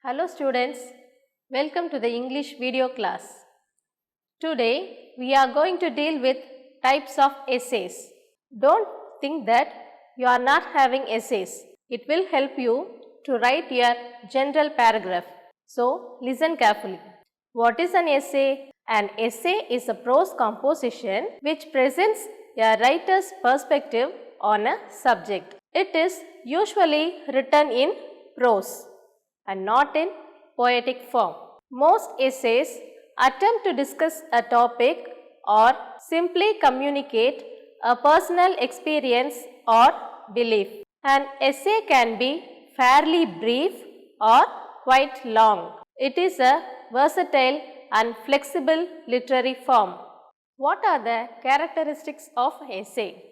Hello students, welcome to the English video class. Today we are going to deal with types of essays. Don't think that you are not having essays. It will help you to write your general paragraph. So listen carefully. What is an essay? An essay is a prose composition which presents a writer's perspective on a subject. It is usually written in prose and not in poetic form. Most essays attempt to discuss a topic or simply communicate a personal experience or belief. An essay can be fairly brief or quite long. It is a versatile and flexible literary form. What are the characteristics of essay?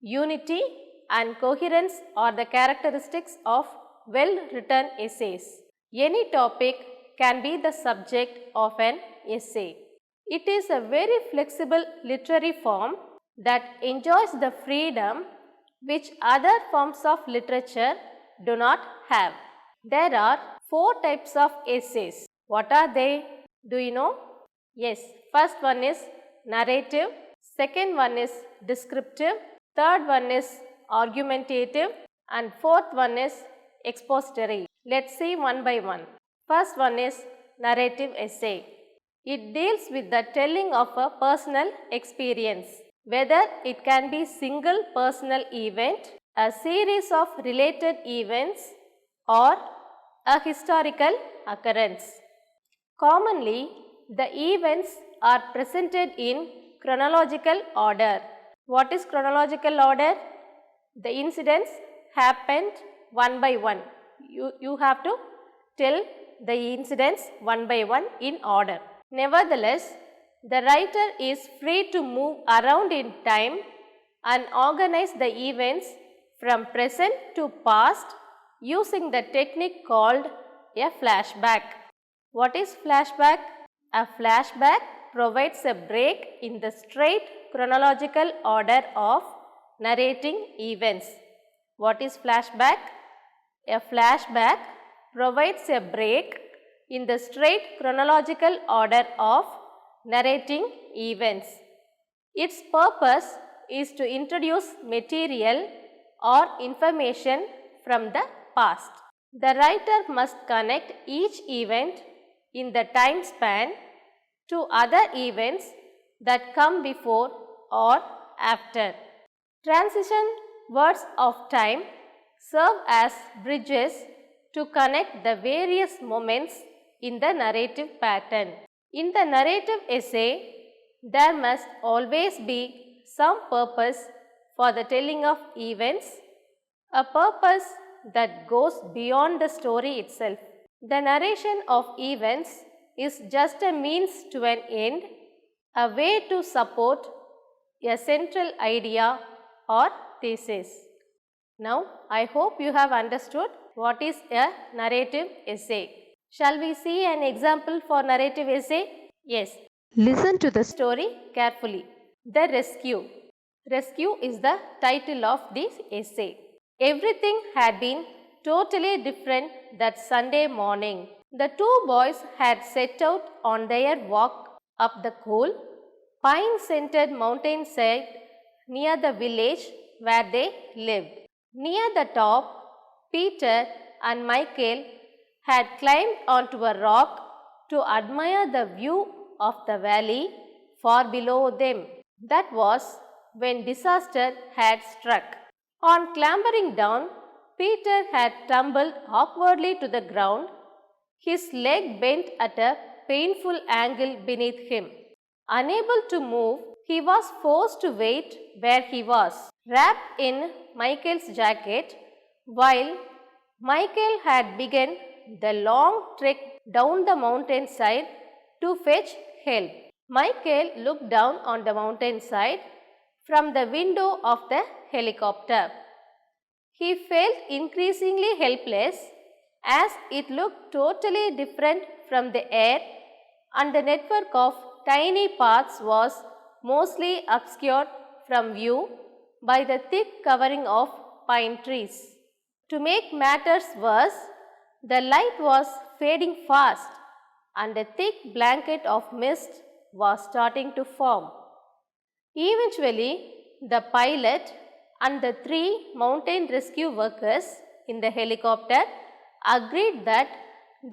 Unity and coherence are the characteristics of well-written essays. Any topic can be the subject of an essay. It is a very flexible literary form that enjoys the freedom which other forms of literature do not have. There are 4 types of essays. What are they? Do you know? Yes, first one is narrative, second one is descriptive, third one is argumentative, and fourth one is expository. Let's see one by one. First one is narrative essay. It deals with the telling of a personal experience, whether it can be single personal event, a series of related events, or a historical occurrence. Commonly, the events are presented in chronological order. What is chronological order? The incidents happened one by one. You have to tell the incidents one by one in order. Nevertheless, the writer is free to move around in time and organize the events from present to past using the technique called a flashback. What is flashback? A flashback provides a break in the straight chronological order of narrating events. What is flashback? A flashback provides a break in the straight chronological order of narrating events. Its purpose is to introduce material or information from the past. The writer must connect each event in the time span to other events that come before or after. Transition words of time serve as bridges to connect the various moments in the narrative pattern. In the narrative essay, there must always be some purpose for the telling of events, a purpose that goes beyond the story itself. The narration of events is just a means to an end, a way to support a central idea or thesis. Now, I hope you have understood what is a narrative essay. Shall we see an example for narrative essay? Yes. Listen to the story carefully. The Rescue. Rescue is the title of this essay. Everything had been totally different that Sunday morning. The 2 boys had set out on their walk up the cool, pine-scented mountainside near the village where they lived. Near the top, Peter and Michael had climbed onto a rock to admire the view of the valley far below them. That was when disaster had struck. On clambering down, Peter had tumbled awkwardly to the ground, his leg bent at a painful angle beneath him. Unable to move, he was forced to wait where he was, wrapped in Michael's jacket, while Michael had begun the long trek down the mountainside to fetch help. Michael looked down on the mountainside from the window of the helicopter. He felt increasingly helpless as it looked totally different from the air, and the network of tiny paths was mostly obscured from view by the thick covering of pine trees. To make matters worse, The light was fading fast and a thick blanket of mist was starting to form. Eventually, the pilot and the 3 mountain rescue workers in the helicopter agreed that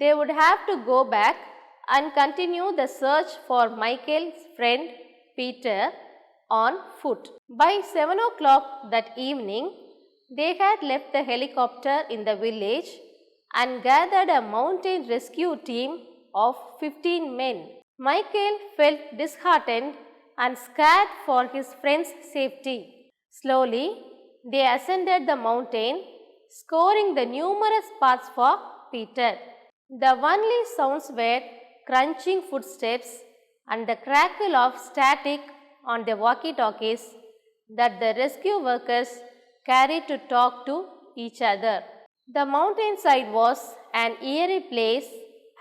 they would have to go back and continue the search for Michael's friend Peter on foot. By 7 o'clock that evening, they had left the helicopter in the village and gathered a mountain rescue team of 15 men. Michael felt disheartened and scared for his friend's safety. Slowly, they ascended the mountain, scoring the numerous paths for Peter. The only sounds were crunching footsteps and the crackle of static on the walkie-talkies that the rescue workers carried to talk to each other. The mountainside was an eerie place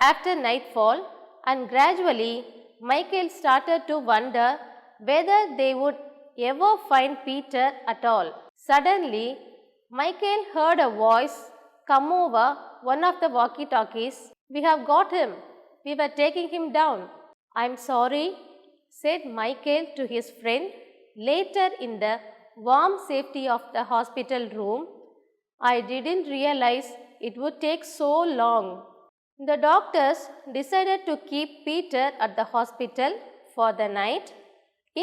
after nightfall, and gradually Michael started to wonder whether they would ever find Peter at all. Suddenly, Michael heard a voice come over one of the walkie-talkies. "We have got him. We were taking him down." "I'm sorry," said Michael to his friend later in the warm safety of the hospital room. "I didn't realize it would take so long." The doctors decided to keep Peter at the hospital for the night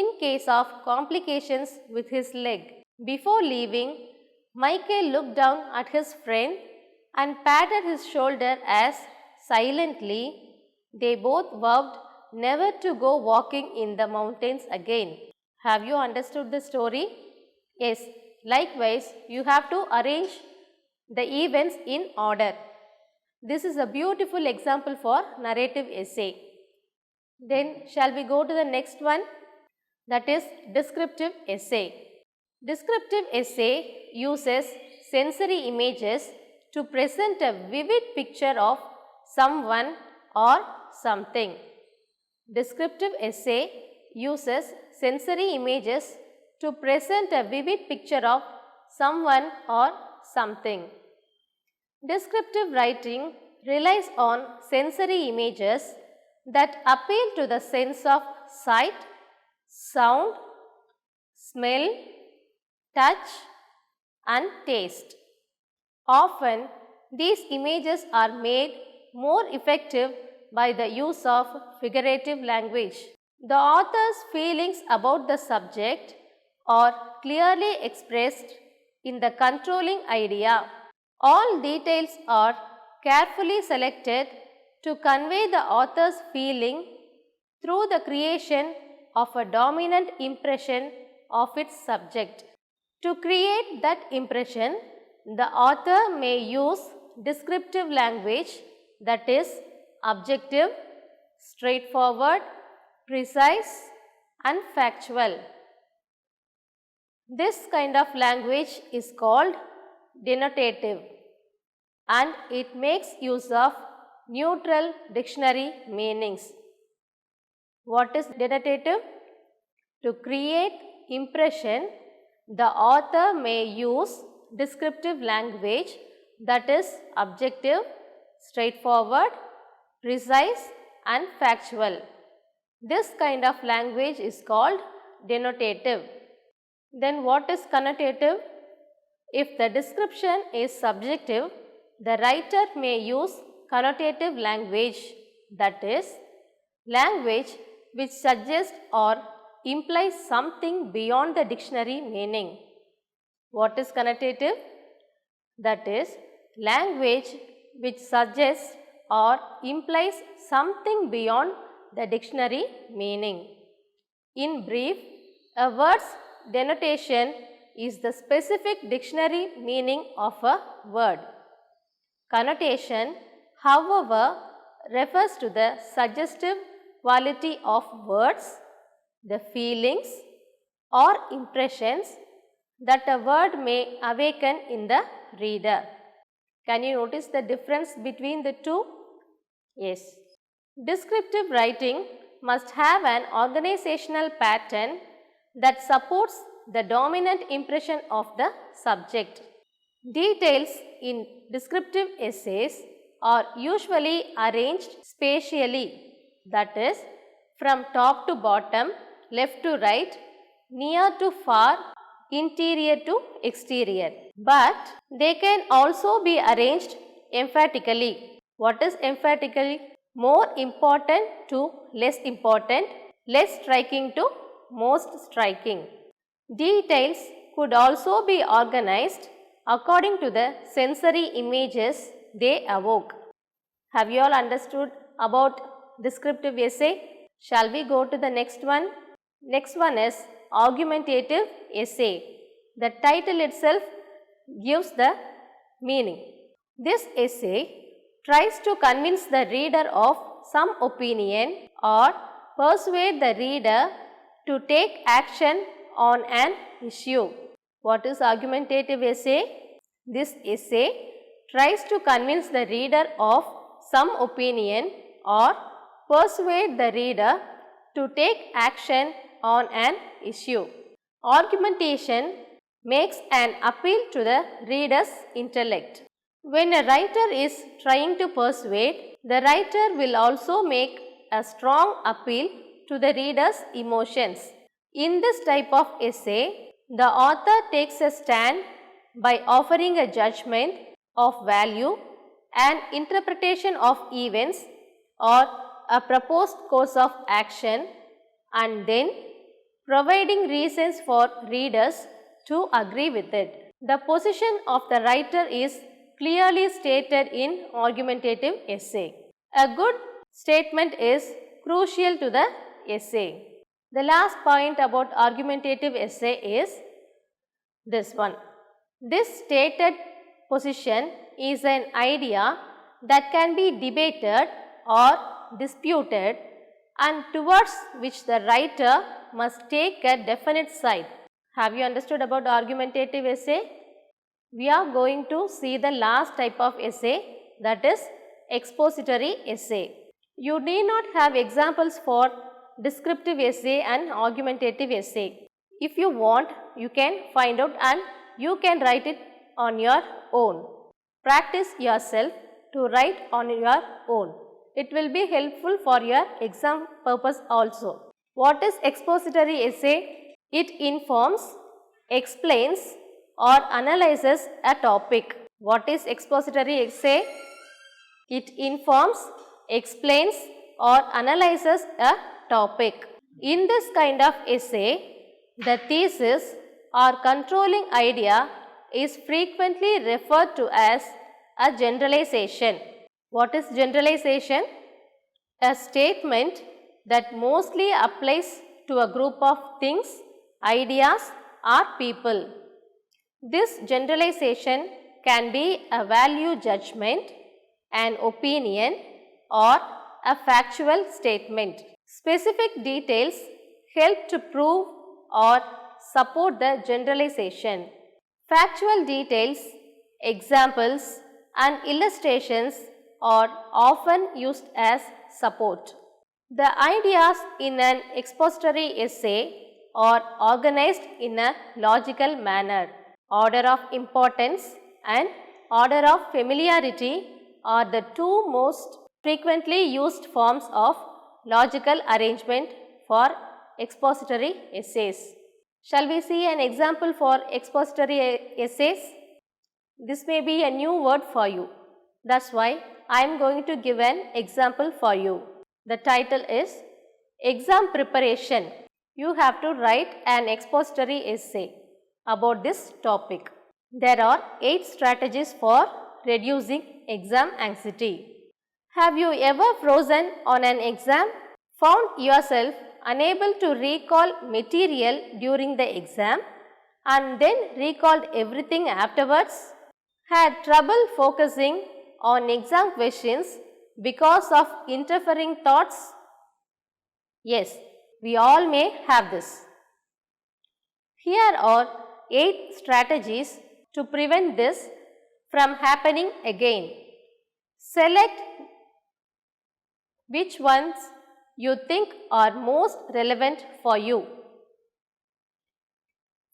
in case of complications with his leg. Before leaving, Michael looked down at his friend and patted his shoulder as silently they both vowed never to go walking in the mountains again. Have you understood the story? Yes, likewise, you have to arrange the events in order. This is a beautiful example for narrative essay. Then shall we go to the next one? That is descriptive essay. Descriptive essay uses sensory images to present a vivid picture of someone or something. Descriptive essay uses sensory images to present a vivid picture of someone or something. Descriptive writing relies on sensory images that appeal to the sense of sight, sound, smell, touch, and taste. Often, these images are made more effective by the use of figurative language. The author's feelings about the subject are clearly expressed in the controlling idea. All details are carefully selected to convey the author's feeling through the creation of a dominant impression of its subject. To create that impression, the author may use descriptive language that is objective, straightforward, precise, and factual. This kind of language is called denotative, and it makes use of neutral dictionary meanings. What is denotative? To create impression, the author may use descriptive language that is objective, straightforward, precise, and factual. This kind of language is called denotative. Then what is connotative? If the description is subjective, the writer may use connotative language, that is, language which suggests or implies something beyond the dictionary meaning. What is connotative? That is, language which suggests or implies something beyond the dictionary meaning. In brief, a word's denotation is the specific dictionary meaning of a word. Connotation, however, refers to the suggestive quality of words, the feelings or impressions that a word may awaken in the reader. Can you notice the difference between the two? Yes. Descriptive writing must have an organizational pattern that supports the dominant impression of the subject. Details in descriptive essays are usually arranged spatially, that is, from top to bottom, left to right, near to far, interior to exterior. But they can also be arranged emphatically. What is emphatically? More important to less important, less striking to most striking. Details could also be organized according to the sensory images they evoke. Have you all understood about descriptive essay? Shall we go to the next one? Next one is argumentative essay. The title itself gives the meaning. This essay tries to convince the reader of some opinion or persuade the reader to take action on an issue. What is argumentative essay? This essay tries to convince the reader of some opinion or persuade the reader to take action on an issue. Argumentation makes an appeal to the reader's intellect. When a writer is trying to persuade, the writer will also make a strong appeal to the reader's emotions. In this type of essay, the author takes a stand by offering a judgment of value, an interpretation of events, or a proposed course of action, and then providing reasons for readers to agree with it. The position of the writer is clearly stated in argumentative essay. A good statement is crucial to the essay. The last point about argumentative essay is this one. This stated position is an idea that can be debated or disputed and towards which the writer must take a definite side. Have you understood about argumentative essay? We are going to see the last type of essay, that is expository essay. You need not have examples for descriptive essay and argumentative essay. If you want, you can find out and you can write it on your own. Practice yourself to write on your own. It will be helpful for your exam purpose also. What is expository essay? It informs, explains, or analyzes a topic. What is expository essay? It informs, explains, or analyzes a topic. In this kind of essay, the thesis or controlling idea is frequently referred to as a generalization. What is generalization? A statement that mostly applies to a group of things, ideas, or people. This generalization can be a value judgment, an opinion, or a factual statement. Specific details help to prove or support the generalization. Factual details, examples, and illustrations are often used as support. The ideas in an expository essay are organized in a logical manner. Order of importance and order of familiarity are the two most frequently used forms of logical arrangement for expository essays. Shall we see an example for expository essays? This may be a new word for you. That's why I am going to give an example for you. The title is Exam Preparation. You have to write an expository essay about this topic. There are 8 strategies for reducing exam anxiety. Have you ever frozen on an exam? Found yourself unable to recall material during the exam and then recalled everything afterwards? Had trouble focusing on exam questions because of interfering thoughts? Yes, we all may have this. Here are 8 strategies to prevent this from happening again. Select which ones you think are most relevant for you.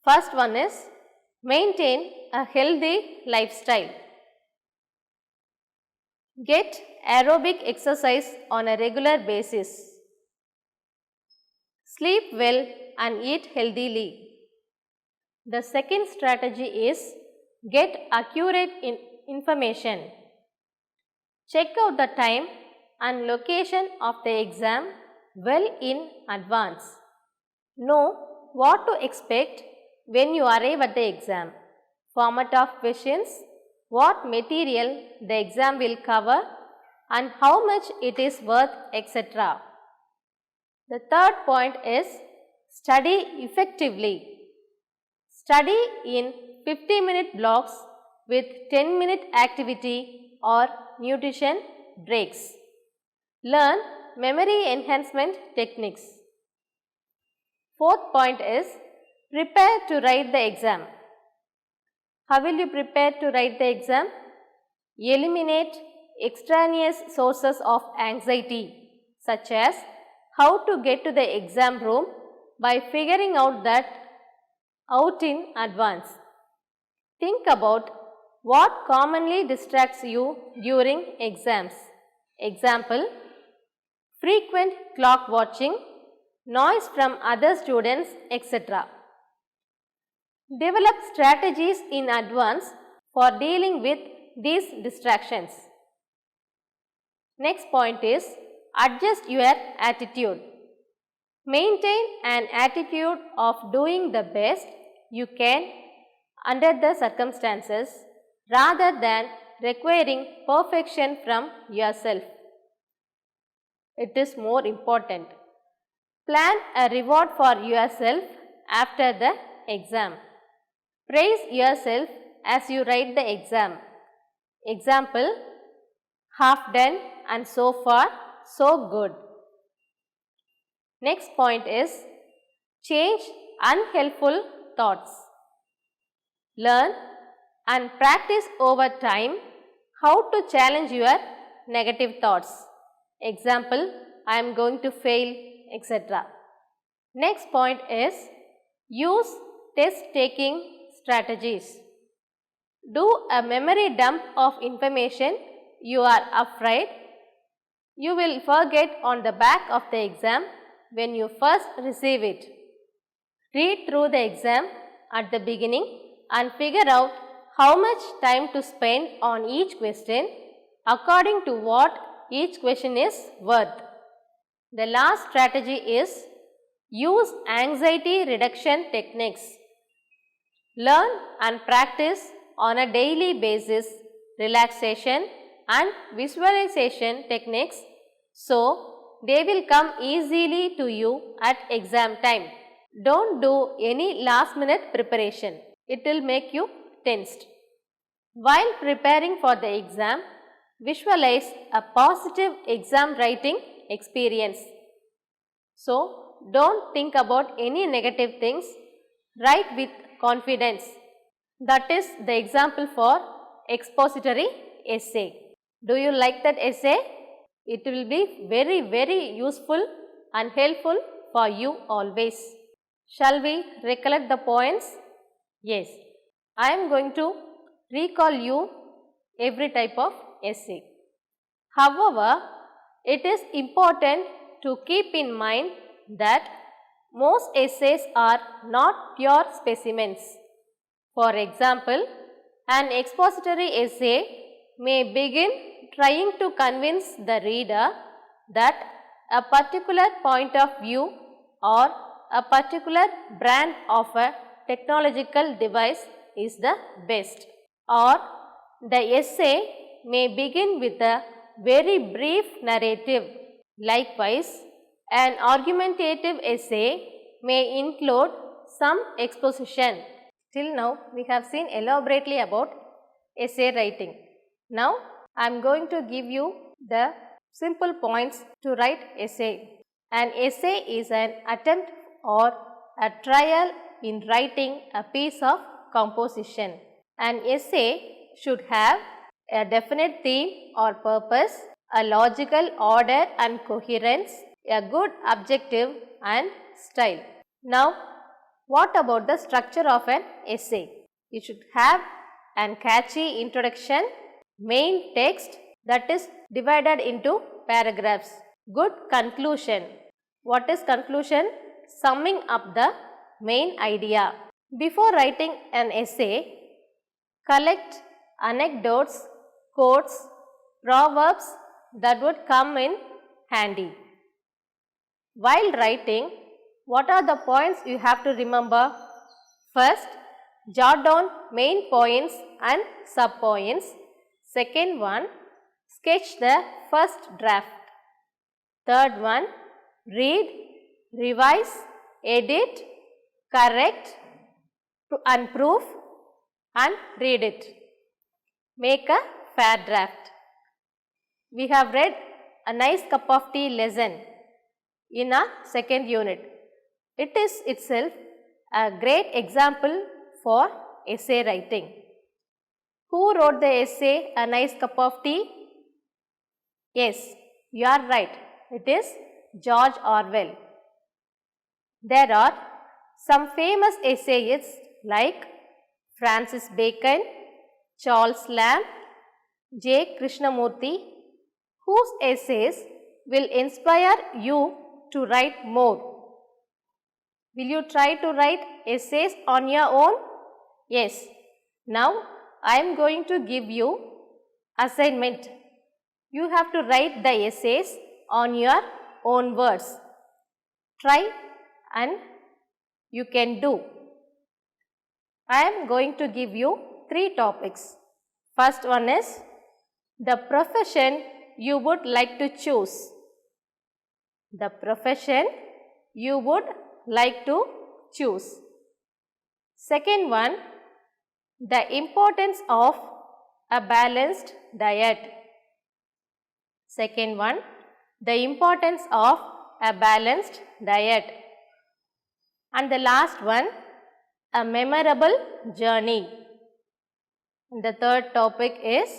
First one is maintain a healthy lifestyle. Get aerobic exercise on a regular basis. Sleep well and eat healthily. The second strategy is get accurate information. Check out the time and location of the exam well in advance. Know what to expect when you arrive at the exam, format of questions, what material the exam will cover and how much it is worth, etc. The third point is study effectively. Study in 50-minute blocks with 10-minute activity or nutrition breaks. Learn memory enhancement techniques. Fourth point is prepare to write the exam. How will you prepare to write the exam? Eliminate extraneous sources of anxiety such as how to get to the exam room by figuring out that out in advance. Think about what commonly distracts you during exams. Example, frequent clock watching, noise from other students, etc. Develop strategies in advance for dealing with these distractions. Next point is adjust your attitude. Maintain an attitude of doing the best you can under the circumstances rather than requiring perfection from yourself. It is more important. Plan a reward for yourself after the exam. Praise yourself as you write the exam. Example, half done and so far so good. Next point is change unhelpful thoughts. Learn and practice over time how to challenge your negative thoughts. Example, I am going to fail, etc. Next point is use test taking strategies. Do a memory dump of information you are afraid you will forget on the back of the exam when you first receive it. Read through the exam at the beginning and figure out how much time to spend on each question according to what each question is worth. The last strategy is use anxiety reduction techniques. Learn and practice on a daily basis relaxation and visualization techniques so they will come easily to you at exam time. Don't do any last minute preparation. It will make you tensed. While preparing for the exam, visualize a positive exam writing experience. So, don't think about any negative things. Write with confidence. That is the example for expository essay. Do you like that essay? It will be very useful and helpful for you always. Shall we recollect the points? Yes. I am going to recall you every type of essay. However, it is important to keep in mind that most essays are not pure specimens. For example, an expository essay may begin trying to convince the reader that a particular point of view or a particular brand of a technological device is the best, or the essay may begin with a very brief narrative. Likewise, an argumentative essay may include some exposition. Till now, we have seen elaborately about essay writing. Now, I am going to give you the simple points to write essay. An essay is an attempt or a trial in writing a piece of composition. An essay should have a definite theme or purpose, a logical order and coherence, a good objective and style. Now, what about the structure of an essay? You should have an catchy introduction, main text, that is divided into paragraphs. Good conclusion. What is conclusion? Summing up the main idea. Before writing an essay, collect anecdotes, quotes, proverbs that would come in handy. While writing, what are the points you have to remember? First, jot down main points and sub-points. Second one, sketch the first draft. Third one, read, revise, edit, correct and proof and read it. Make a fair draft. We have read a nice cup of tea lesson in our second unit. It is itself a great example for essay writing. Who wrote the essay A Nice Cup of Tea? Yes, you are right. It is George Orwell. There are some famous essayists like Francis Bacon, Charles Lamb, J. Krishnamurti, whose essays will inspire you to write more. Will you try to write essays on your own? Yes. Now, I am going to give you assignment. You have to write the essays on your own words. Try and you can do. I am going to give you 3 topics. First one is the profession you would like to choose. The profession you would like to choose. Second one, the importance of a balanced diet. Second one, the importance of a balanced diet. And the last one, a memorable journey. And the third topic is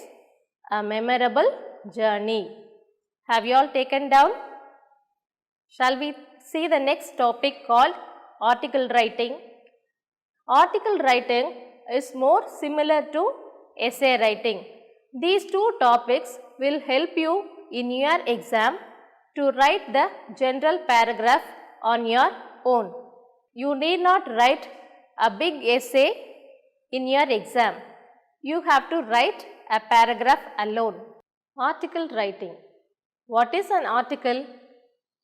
a memorable journey. Have you all taken down? Shall we see the next topic called article writing? Article writing is more similar to essay writing. These 2 topics will help you in your exam to write the general paragraph on your own. You need not write a big essay in your exam. You have to write a paragraph alone. Article writing. What is an article?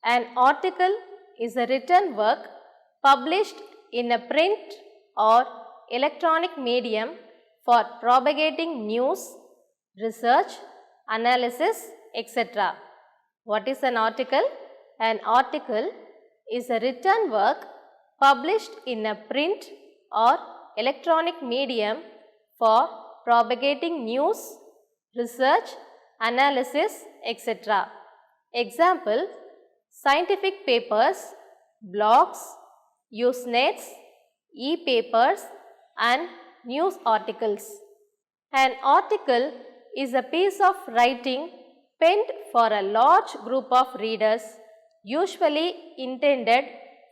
An article is a written work published in a print or electronic medium for propagating news, research, analysis, etc. What is an article? An article is a written work published in a print or electronic medium for propagating news, research, analysis, etc. Example, scientific papers, blogs, Usenets, e-papers and news articles. An article is a piece of writing penned for a large group of readers, usually intended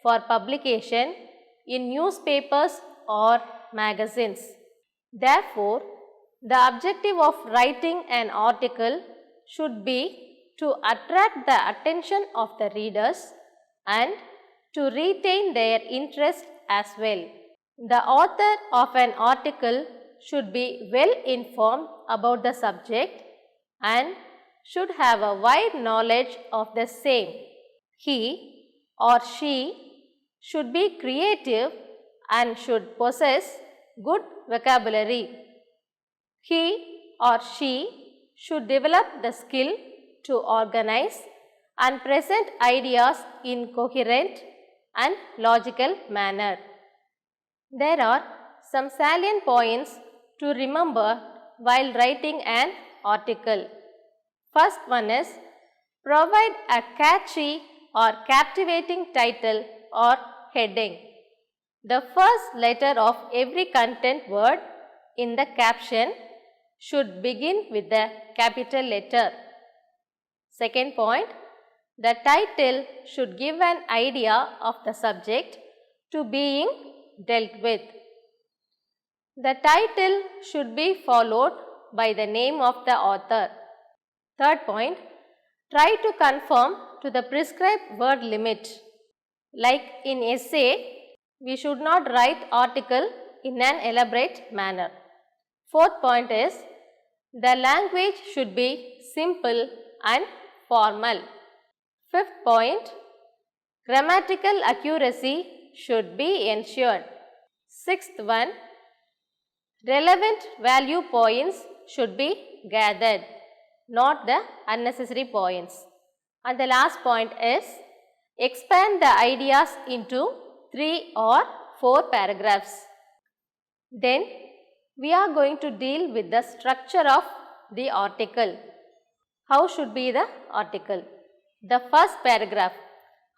for publication in newspapers or magazines. Therefore, the objective of writing an article should be to attract the attention of the readers and to retain their interest as well. The author of an article should be well informed about the subject and should have a wide knowledge of the same. He or she should be creative and should possess good vocabulary. He or she should develop the skill to organize and present ideas in coherent and logical manner. There are some salient points to remember while writing an article. First one is provide a catchy or captivating title or heading. The first letter of every content word in the caption should begin with the capital letter. Second point, the title should give an idea of the subject to being dealt with. The title should be followed by the name of the author. Third point, try to conform to the prescribed word limit. Like in essay, we should not write article in an elaborate manner. Fourth point is, the language should be simple and formal. Fifth point, grammatical accuracy should be ensured. Sixth one, relevant value points should be gathered, not the unnecessary points. And the last point is, expand the ideas into 3 or 4 paragraphs. Then we are going to deal with the structure of the article. How should be the article? The first paragraph.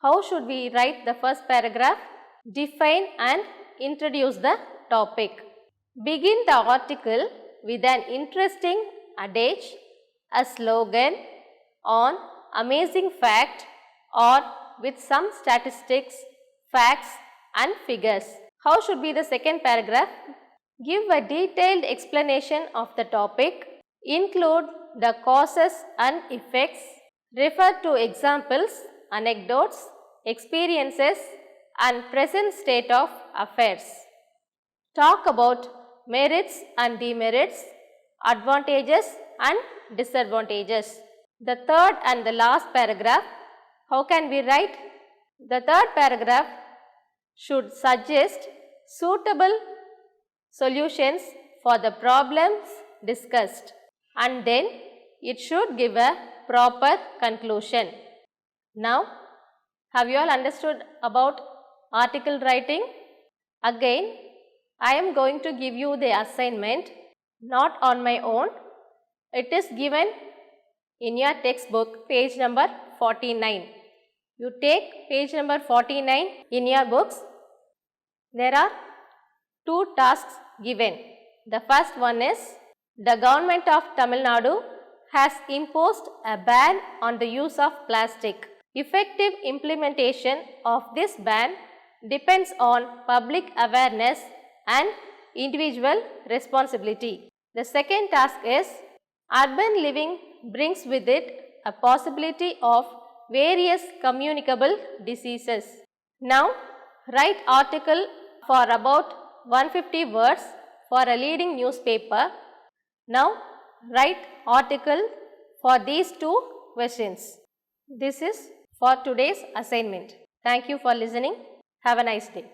How should we write the first paragraph? Define and introduce the topic. Begin the article with an interesting adage, a slogan, an amazing fact, or with some statistics, facts and figures. How should be the second paragraph? Give a detailed explanation of the topic, include the causes and effects, refer to examples, anecdotes, experiences and present state of affairs. Talk about merits and demerits, advantages and disadvantages. The third and the last paragraph, how can we write? The third paragraph should suggest suitable solutions for the problems discussed, and then it should give a proper conclusion. Now, have you all understood about article writing? Again, I am going to give you the assignment, not on my own. It is given in your textbook, page number 49. You take page number 49 in your books. There are 2 tasks given. The first one is, the government of Tamil Nadu has imposed a ban on the use of plastic. Effective implementation of this ban depends on public awareness and individual responsibility. The second task is, urban living brings with it a possibility of various communicable diseases. Now, write article for about 150 words for a leading newspaper. Now, write article for these 2 questions. This is for today's assignment. Thank you for listening. Have a nice day.